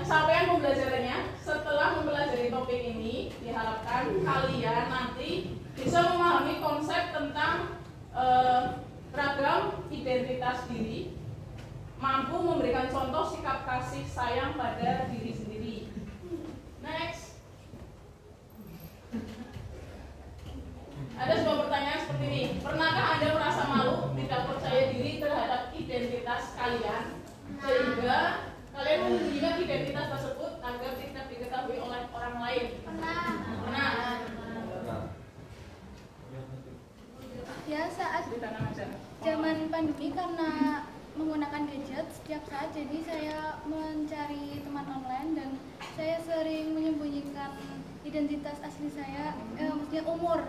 capaian pembelajarannya setelah mempelajari topik ini diharapkan kalian nanti bisa memahami konsep tentang ragam identitas diri, mampu memberikan contoh sikap kasih sayang pada diri sendiri. Next. Ada sebuah pertanyaan seperti ini. Pernahkah Anda merasa malu, tidak percaya diri terhadap identitas kalian, sehingga kalian menyembunyikan identitas tersebut agar tidak diketahui oleh orang lain? Pernah. Ya, saat zaman pandemi karena menggunakan gadget setiap saat, jadi saya mencari teman online dan saya sering menyembunyikan identitas asli saya, maksudnya umur.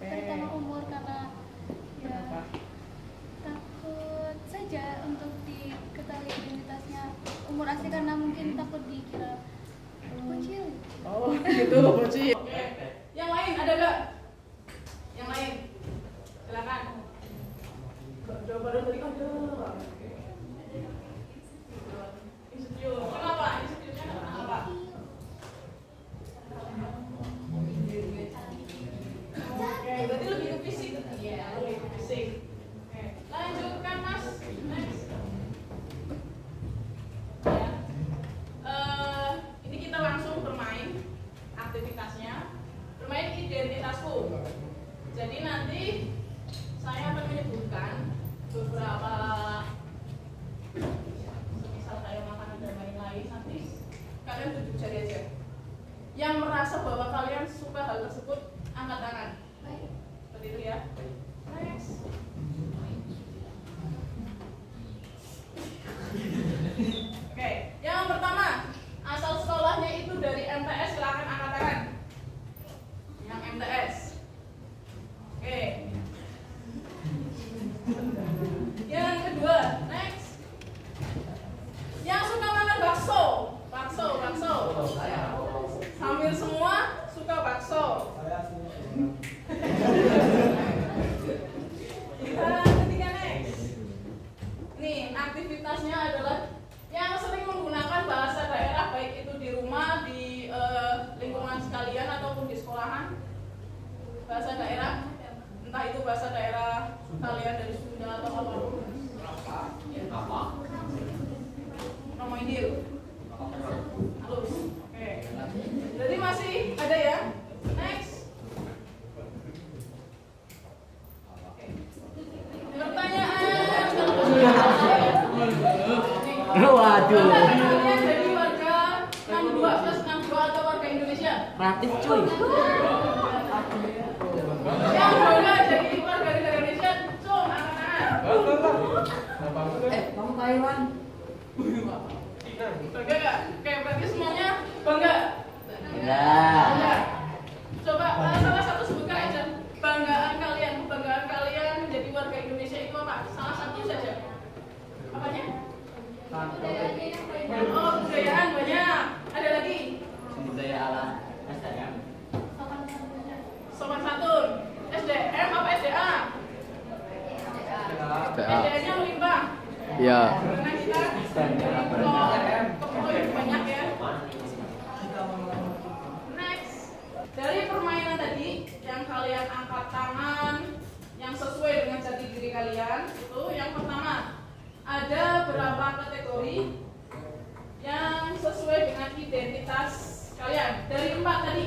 Terutama umur karena ya takut saja untuk diketahui identitasnya umur asli karena mungkin takut dikira bocil. Oh gitu, bocil. Oke. Yang lain ada gak? Yang lain? Silakan. Jawabannya tadi ada. Insecure. Kenapa? Insecure-nya kenapa? Oke, berarti lebih ke fisik. Iya, lebih ke fisik. Oke, lanjutkan Mas. Next. Ya. Ini kita langsung bermain aktivitasnya. Bermain identitasku. Jadi nanti saya akan menyebutkan beberapa, semisal kayak makanan dan lain-lain, nanti kalian tunjuk jari aja. Yang merasa bahwa kalian suka hal tersebut, angkat tangan. Seperti itu ya. Next. Oke, yang pertama, asal sekolahnya itu dari MTS, silakan angkat tangan. Yang MTS. Oke. Yang kedua, next. Yang suka makan bakso. Bakso. Hampir semua suka bakso. Yang ketiga, next. Nih, aktivitasnya adalah yang sering menggunakan bahasa daerah, baik itu di rumah, di lingkungan sekalian ataupun di sekolahan. Bahasa daerah, entah itu bahasa daerah kalian dari Sunda atau apapun. Apa? Nama Indir. Halus. Oke. Jadi masih ada ya. Next. Pertanyaan. Waduh. Kalian jadi warga 62 plus 62 atau warga Indonesia? Praktis cuy. Yang bangga jadi warga negara Indonesia, cung, angkat tangan. Kamu Taiwan. Bangga gak? Oke, berarti semuanya bangga? Bangga. Coba salah satu sebutkan aja kebanggaan kalian menjadi warga Indonesia itu apa? Salah satu saja. Apanya? Oh, kebudayaan banyak. Ada lagi? Budaya alam SDM. Sopan santun. SDM apa SDA? SDA-nya melimpah. Iya. Karena kita keperluan banyak ya. Next. Dari permainan tadi yang kalian angkat tangan, yang sesuai dengan jati diri kalian, itu yang pertama ada berapa kategori yang sesuai dengan identitas kalian. Dari 4 tadi.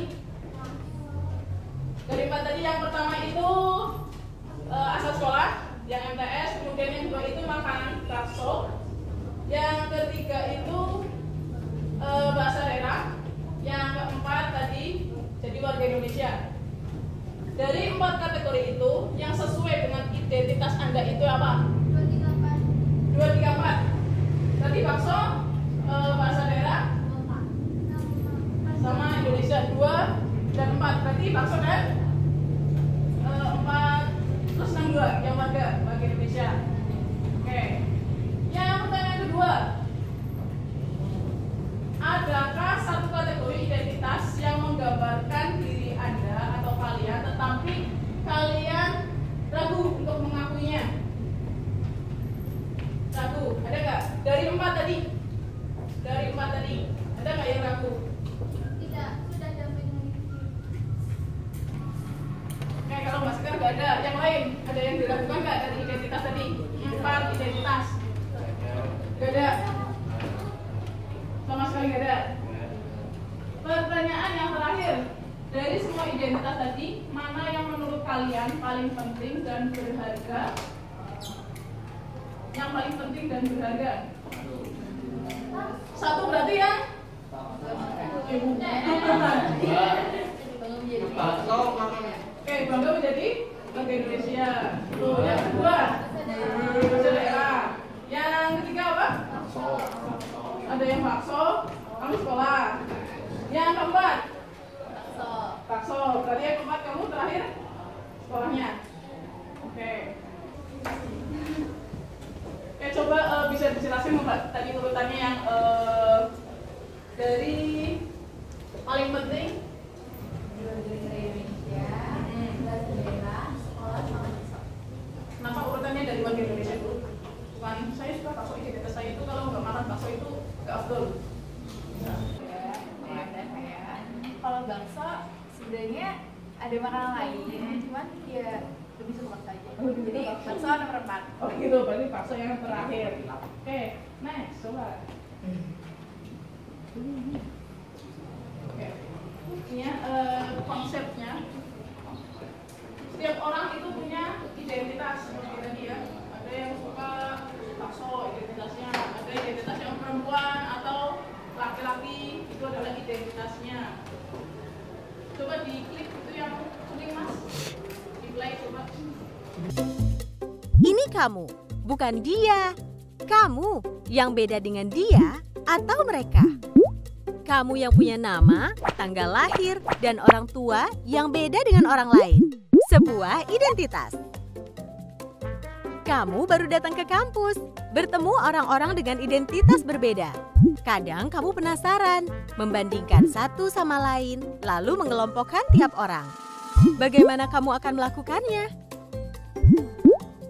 Dari 4 tadi yang pertama itu asal sekolah, yang MTS, kemudian yang kedua itu makanan bakso, yang ketiga itu bahasa daerah, yang keempat tadi jadi warga Indonesia. Dari 4 kategori itu yang sesuai dengan identitas Anda itu apa? 2, 3, 4. Tadi bakso, bahasa daerah sama Indonesia 2 dan 4. Berarti bakso dan 4 plus 62 yang warga Indonesia. Oke. Yang pertanyaan kedua, adakah satu kategori identitas yang menggambarkan diri Anda atau kalian tetapi kalian ragu untuk mengakuinya? Ragu, ada nggak? Dari 4 tadi. Dari 4 tadi. nggak ada. Yang lain, ada yang diragukan nggak dari identitas tadi? 4 identitas. Nggak ada. Sama sekali nggak ada. Pertanyaan yang terakhir, dari semua identitas tadi, mana yang menurut kalian paling penting dan berharga? Yang paling penting dan berharga? 1 berarti yang Oke, bangga menjadi bangga Indonesia. Tuh, yang kedua, bahasa daerah. Yang ketiga apa? Ada yang bakso, kamu sekolah. Yang keempat, bakso. Berarti yang keempat kamu terakhir sekolahnya. Oke. Oke, coba bisa dijelaskan Mbak tadi urutannya yang dari paling penting kenapa urutannya dari warga Indonesia dulu? Bukan saya suka bakso, identitas saya itu kalau nggak makan bakso itu nggak afdol. Kalau bakso sebenarnya ada makanan lain, cuman ya lebih suka saja. Jadi bakso nomor 4. Oh gitu, berarti bakso yang terakhir. Oke, next, coba. Oke, ini konsepnya. Setiap orang itu punya identitas seperti tadi ya. Ada yang suka bakso, identitasnya. Ada identitas yang perempuan atau laki-laki, itu adalah identitasnya. Coba diklik itu yang kuning mas. Di play coba. Ini kamu, bukan dia. Kamu yang beda dengan dia atau mereka. Kamu yang punya nama, tanggal lahir, dan orang tua yang beda dengan orang lain. Sebuah identitas. Kamu baru datang ke kampus, bertemu orang-orang dengan identitas berbeda. Kadang kamu penasaran, membandingkan satu sama lain, lalu mengelompokkan tiap orang. Bagaimana kamu akan melakukannya?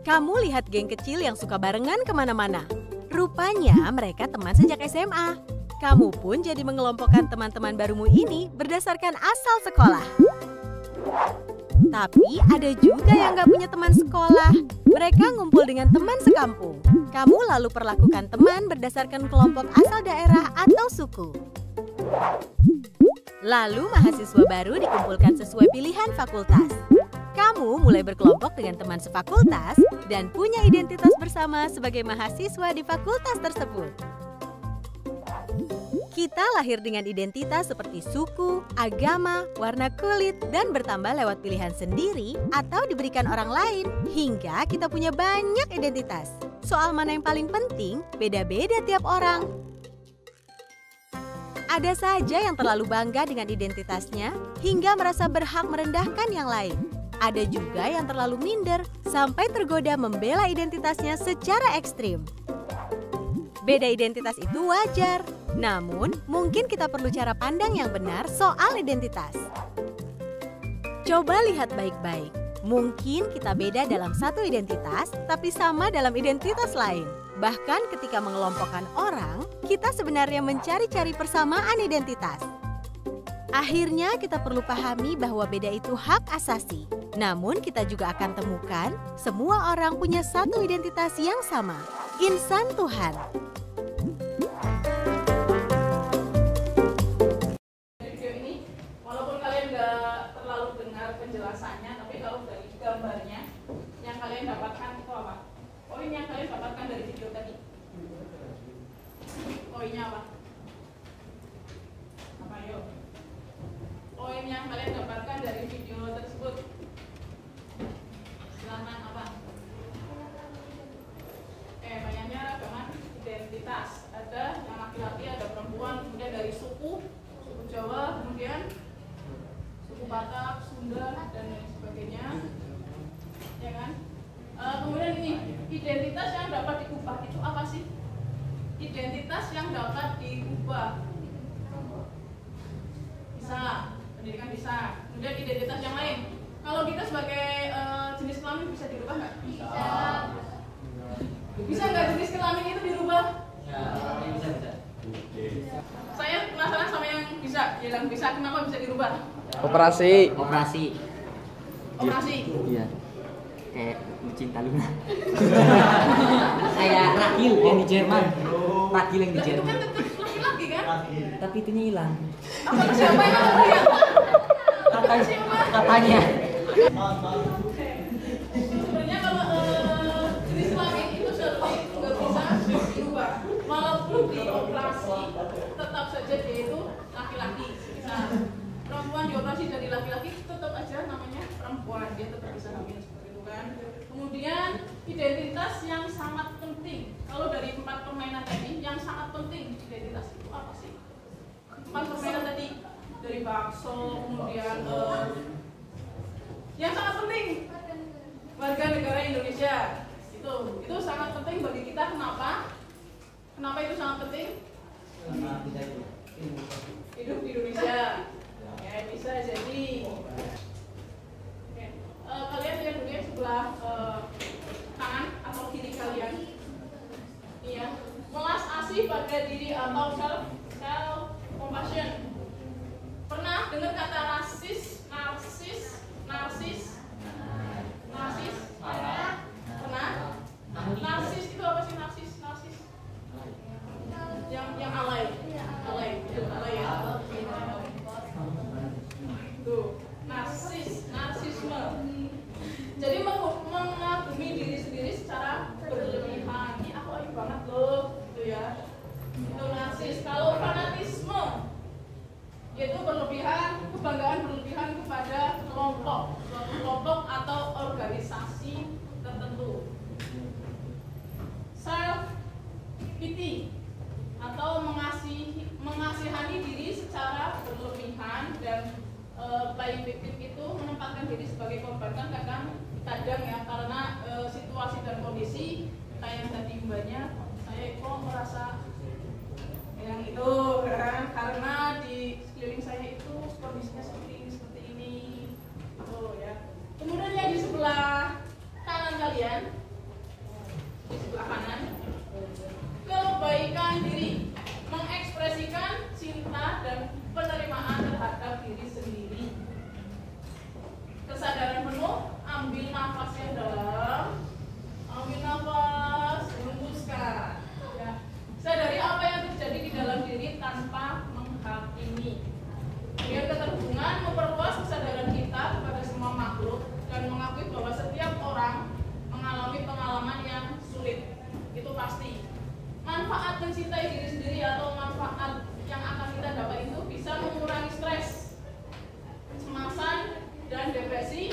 Kamu lihat geng kecil yang suka barengan kemana-mana. Rupanya mereka teman sejak SMA. Kamu pun jadi mengelompokkan teman-teman barumu ini berdasarkan asal sekolah. Tapi ada juga yang gak punya teman sekolah. Mereka ngumpul dengan teman sekampung. Kamu lalu perlakukan teman berdasarkan kelompok asal daerah atau suku. Lalu mahasiswa baru dikumpulkan sesuai pilihan fakultas. Kamu mulai berkelompok dengan teman sefakultas dan punya identitas bersama sebagai mahasiswa di fakultas tersebut. Kita lahir dengan identitas seperti suku, agama, warna kulit, dan bertambah lewat pilihan sendiri atau diberikan orang lain, hingga kita punya banyak identitas. Soal mana yang paling penting, beda-beda tiap orang. Ada saja yang terlalu bangga dengan identitasnya, hingga merasa berhak merendahkan yang lain. Ada juga yang terlalu minder, sampai tergoda membela identitasnya secara ekstrim. Beda identitas itu wajar, namun mungkin kita perlu cara pandang yang benar soal identitas. Coba lihat baik-baik, mungkin kita beda dalam satu identitas, tapi sama dalam identitas lain. Bahkan ketika mengelompokkan orang, kita sebenarnya mencari-cari persamaan identitas. Akhirnya kita perlu pahami bahwa beda itu hak asasi. Namun kita juga akan temukan semua orang punya satu identitas yang sama, insan Tuhan. Video ini, walaupun kalian nggak terlalu dengar penjelasannya, tapi kalau dari gambarnya, yang kalian dapatkan itu apa? Poin yang kalian dapatkan dari video tadi. Poinnya apa? Apa yuk? Poin yang kalian dapatkan dari video tersebut. Silakan apa? Banyaknya ragaman identitas. Ada yang laki-laki, ada perempuan, kemudian dari suku Jawa, kemudian suku Batak, Sunda, dan lain sebagainya. Ya kan? Kemudian ini, identitas yang dapat diubah itu apa sih? Identitas yang dapat diubah. Bisa, pendidikan bisa. Kemudian identitas yang lain. Kalau kita sebagai jenis kelamin bisa dirubah nggak? Bisa. Bisa nggak jenis kelamin itu dirubah? Ya, bisa. Saya penasaran sama yang bisa. Yang bisa, kenapa bisa dirubah? Operasi. Operasi. Operasi. Iya. Kayak Lucinta Luna. Kayak Ragil yang di Jerman. Ragil yang di Itu Jerman. kan tetap laki-laki kan? Tapi itunya hilang. Apa siapa yang ngomong ya? Katanya. Sebenarnya kalau jenis kelamin itu seharusnya itu nggak bisa diubah. Walaupun dioperasi, tetap saja dia itu laki-laki. Bisa perempuan dioperasi jadi laki-laki, tetap aja namanya perempuan. Dia tetap bisa hamil seperti itu kan. Kemudian identitas yang sangat penting. Kalau dari 4 permainan tadi, yang sangat penting identitas itu apa sih? 4 permainan tadi dari bakso, kemudian yang sangat penting warga negara Indonesia itu sangat penting bagi kita. Kenapa itu sangat penting? Hidup di Indonesia ya bisa jadi. Oke. Kalian lihat dulu ya sebelah kanan atau kiri kalian. Iya, welas asih pada diri atau self compassion. Pernah dengar kata narsis? Pernah? Narsis itu apa sih narsis? Yang alay ya. Tuh, narsisme. Jadi mengagumi diri sendiri secara berlebihan. Ini aku ayu banget loh, gitu ya. Itu narsis. Kalau fanatisme, yaitu berlebihan, kebanggaan berlebihan kepada kelompok atau organisasi tertentu. Self pity atau mengasihani diri secara berlebihan, dan playing victim itu menempatkan diri sebagai korban. Kan kadang ya, karena situasi dan kondisi kayak yang tadi mbaknya, saya kok merasa yang itu kan, karena di sekeliling saya itu kondisinya seperti ini oh ya. Kemudian yang di sebelah kanan kalian, di sebelah kanan, kebaikan diri, mengekspresikan cinta dan penerimaan terhadap diri sendiri. Kesadaran penuh, ambil nafas yang dalam, ambil nafas, hembuskan ya. Sadari apa yang terjadi di dalam diri tanpa menghakimi. Kemudian keterhubungan, memperluas kesadaran kita kepada semua makhluk dan mengakui bahwa setiap orang mengalami pengalaman yang sulit. Itu pasti. Manfaat mencintai diri sendiri atau manfaat yang akan kita dapat itu bisa mengurangi stres, kecemasan, dan depresi.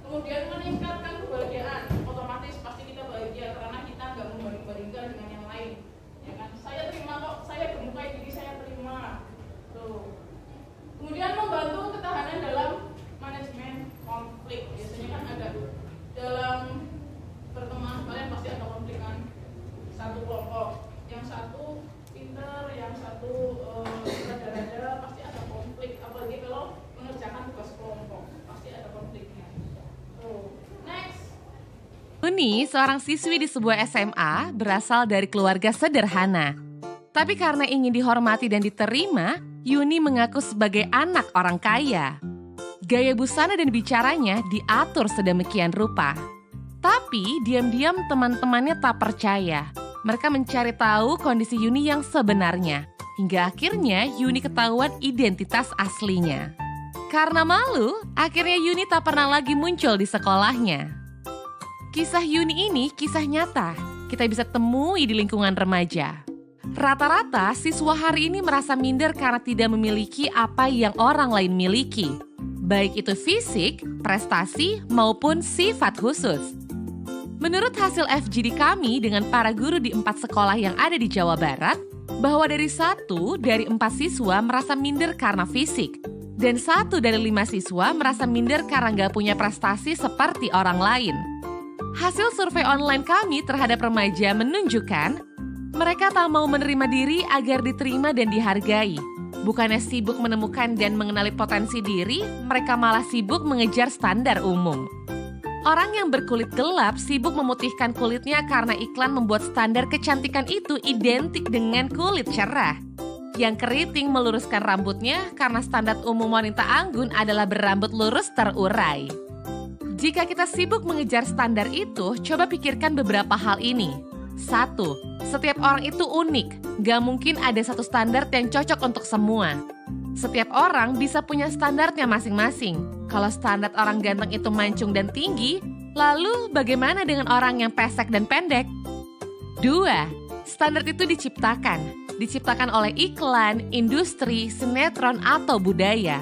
Kemudian meningkatkan kebahagiaan. Otomatis pasti kita bahagia karena kita nggak membanding-bandingkan dengan yang lain. Ya kan? Saya terima kok, saya gemukai diri saya terima. Tuh. Kemudian membantu ketahanan dalam manajemen konflik. Biasanya kan ada dalam pertemuan kalian pasti ada konflik kan. Satu kelompok, yang satu pinter, yang satu rada-rada, pasti ada konflik. Apalagi kalau mengerjakan tugas kelompok, pasti ada konfliknya. Next. Yuni, seorang siswi di sebuah SMA, berasal dari keluarga sederhana. Tapi karena ingin dihormati dan diterima, Yuni mengaku sebagai anak orang kaya. Gaya busana dan bicaranya diatur sedemikian rupa. Tapi diam-diam teman-temannya tak percaya. Mereka mencari tahu kondisi Yuni yang sebenarnya. Hingga akhirnya Yuni ketahuan identitas aslinya. Karena malu, akhirnya Yuni tak pernah lagi muncul di sekolahnya. Kisah Yuni ini kisah nyata. Kita bisa temui di lingkungan remaja. Rata-rata siswa hari ini merasa minder karena tidak memiliki apa yang orang lain miliki. Baik itu fisik, prestasi, maupun sifat khusus. Menurut hasil FGD kami dengan para guru di 4 sekolah yang ada di Jawa Barat, bahwa dari 1 dari 4 siswa merasa minder karena fisik, dan 1 dari 5 siswa merasa minder karena nggak punya prestasi seperti orang lain. Hasil survei online kami terhadap remaja menunjukkan mereka tak mau menerima diri agar diterima dan dihargai. Bukannya sibuk menemukan dan mengenali potensi diri, mereka malah sibuk mengejar standar umum. Orang yang berkulit gelap sibuk memutihkan kulitnya karena iklan membuat standar kecantikan itu identik dengan kulit cerah. Yang keriting meluruskan rambutnya karena standar umum wanita anggun adalah berambut lurus terurai. Jika kita sibuk mengejar standar itu, coba pikirkan beberapa hal ini. 1. Setiap orang itu unik, gak mungkin ada satu standar yang cocok untuk semua. Setiap orang bisa punya standarnya masing-masing. Kalau standar orang ganteng itu mancung dan tinggi, lalu bagaimana dengan orang yang pesek dan pendek? 2. Standar itu diciptakan oleh iklan, industri, sinetron, atau budaya.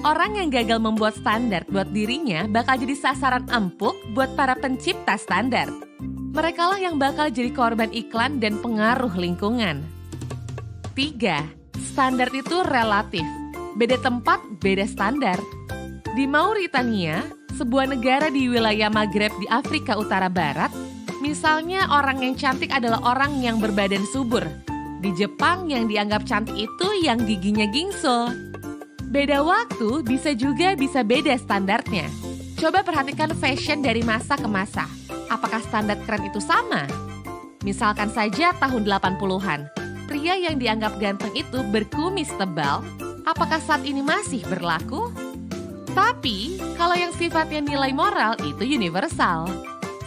Orang yang gagal membuat standar buat dirinya bakal jadi sasaran empuk buat para pencipta standar. Merekalah yang bakal jadi korban iklan dan pengaruh lingkungan. 3. Standar itu relatif. Beda tempat, beda standar. Di Mauritania, sebuah negara di wilayah Maghreb di Afrika Utara Barat, misalnya orang yang cantik adalah orang yang berbadan subur. Di Jepang yang dianggap cantik itu yang giginya gingsul. Beda waktu bisa beda standarnya. Coba perhatikan fashion dari masa ke masa. Apakah standar keren itu sama? Misalkan saja tahun 80-an, pria yang dianggap ganteng itu berkumis tebal, apakah saat ini masih berlaku? Tapi, kalau yang sifatnya nilai moral itu universal.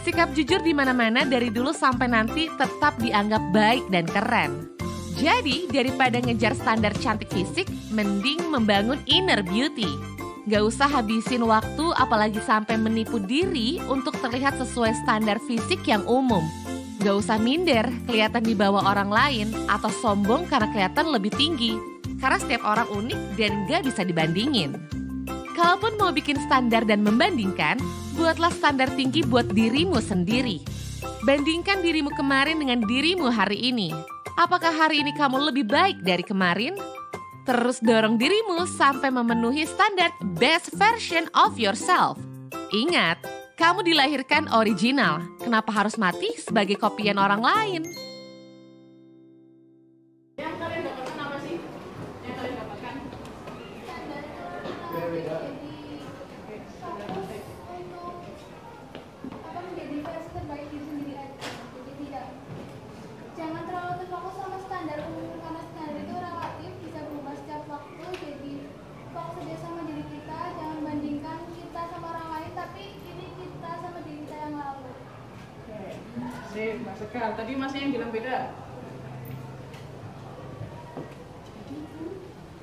Sikap jujur di mana-mana dari dulu sampai nanti tetap dianggap baik dan keren. Jadi, daripada ngejar standar cantik fisik, mending membangun inner beauty. Gak usah habisin waktu apalagi sampai menipu diri untuk terlihat sesuai standar fisik yang umum. Gak usah minder, kelihatan di bawah orang lain, atau sombong karena kelihatan lebih tinggi. Karena setiap orang unik dan gak bisa dibandingin. Kalaupun mau bikin standar dan membandingkan, buatlah standar tinggi buat dirimu sendiri. Bandingkan dirimu kemarin dengan dirimu hari ini. Apakah hari ini kamu lebih baik dari kemarin? Terus dorong dirimu sampai memenuhi standar best version of yourself. Ingat, kamu dilahirkan original. Kenapa harus mati sebagai kopian orang lain? Yang kalian dapatkan apa sih? Yang kalian dapatkan? Standar itu jadi fokus untuk menjadi versi terbaik diri sendiri aja. Jadi jangan terlalu terfokus sama standar umum karena standar itu relatif, bisa berubah setiap waktu. Jadi fokus saja sama diri kita, jangan bandingkan kita sama orang lain, tapi ini kita sama diri kita yang lalu. Oke, sip, Mas Sekar. Tadi masnya yang bilang beda.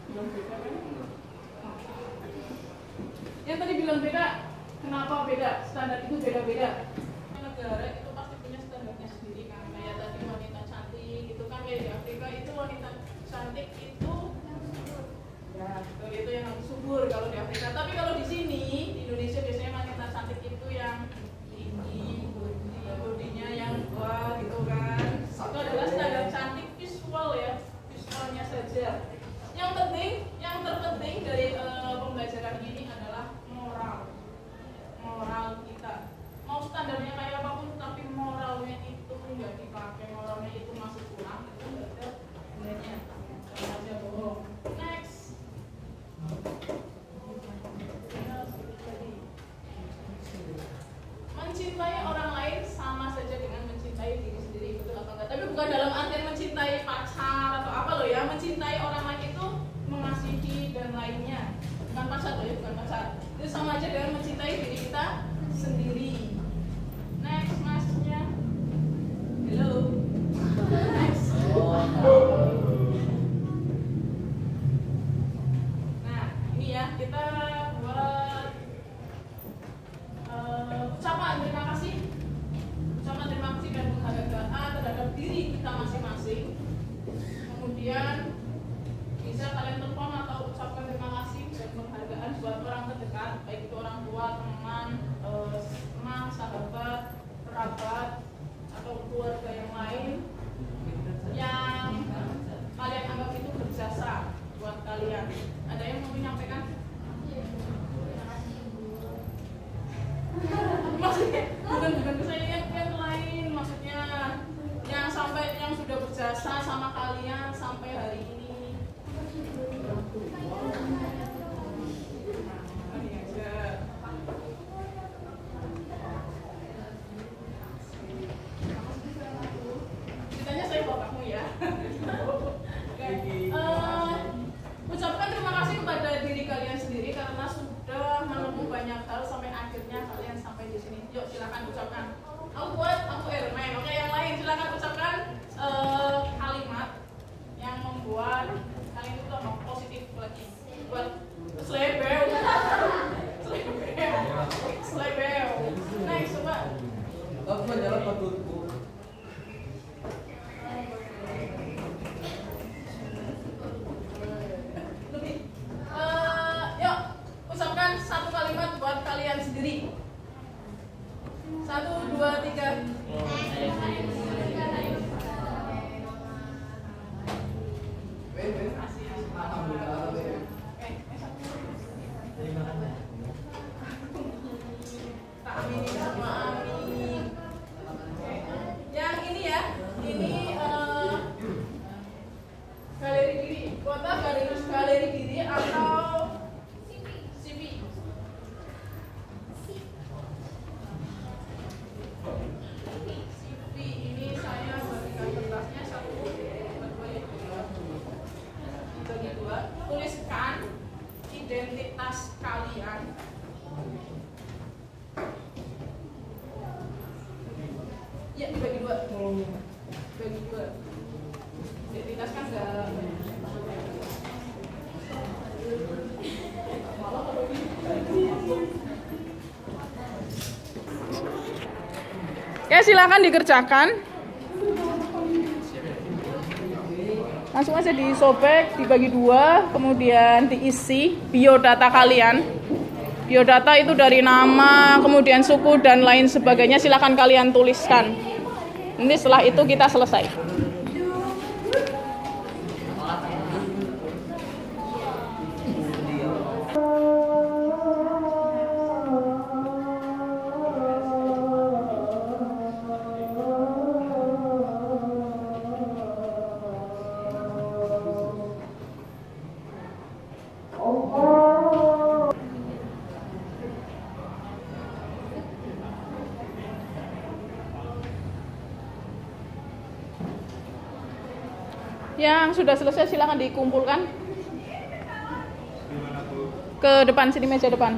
Bilang beda kan? Yang tadi bilang beda, kenapa beda? Standar itu beda-beda. Negara itu pasti punya standarnya sendiri kan. Kayak tadi wanita cantik, itu kan kayak di Afrika itu wanita cantik itu ya, itu yang subur kalau di Afrika. Tapi kalau di sini, di Indonesia biasanya wanita cantik itu yang tinggi, bodinya yang wah gitu kan. Itu adalah standar cantik visual ya, visualnya saja. Yang terpenting dari pembelajaran ini adalah moral kita. Mau standarnya kayak apapun, tapi moralnya itu nggak dipakai, moralnya itu masih kurang, itu nggak ada gunanya. Jangan aja bohong. Next. Mencintai orang lain sama saja dengan mencintai diri sendiri, betul atau enggak? Tapi bukan dalam artian mencintai pacar atau apa loh ya. Mencintai orang lain itu mengasihi dan lainnya. Bukan pacar loh ya, bukan pacar. Itu sama aja dengan mencintai diri kita sendiri. Next, masnya. Hello. Next. Nah, ini ya, kita buat ucapan terima kasih. Ucapan terima kasih dan penghargaan terhadap diri kita masing-masing. Kemudian bisa kalian telepon atau ucapkan terima kasih dan penghargaan buat orang terdekat, baik itu orang tua, teman, teman, sahabat, kerabat, atau keluarga yang lain yang kalian anggap itu berjasa buat kalian. Ada yang mau menyampaikan? Maksudnya bukan ke saya, yang lain, maksudnya yang sudah berjasa sama kalian sampai hari ini. Ceritanya saya bapakmu ya. Ucapkan terima kasih kepada diri kalian Yang ini ya, ini galeri diri, kota galeri diri atau CV. CV ini saya bagikan kertasnya satu, dibagi dua. Tuliskan identitas kalian. Ya, dibagi dua. Bagi dua. Identitas kan enggak. Ya, silakan dikerjakan. Langsung aja disobek, dibagi dua, kemudian diisi biodata kalian. Biodata itu dari nama, kemudian suku dan lain sebagainya, silakan kalian tuliskan. Nanti setelah itu kita selesai. Yang sudah selesai silakan dikumpulkan ke depan sini, meja depan.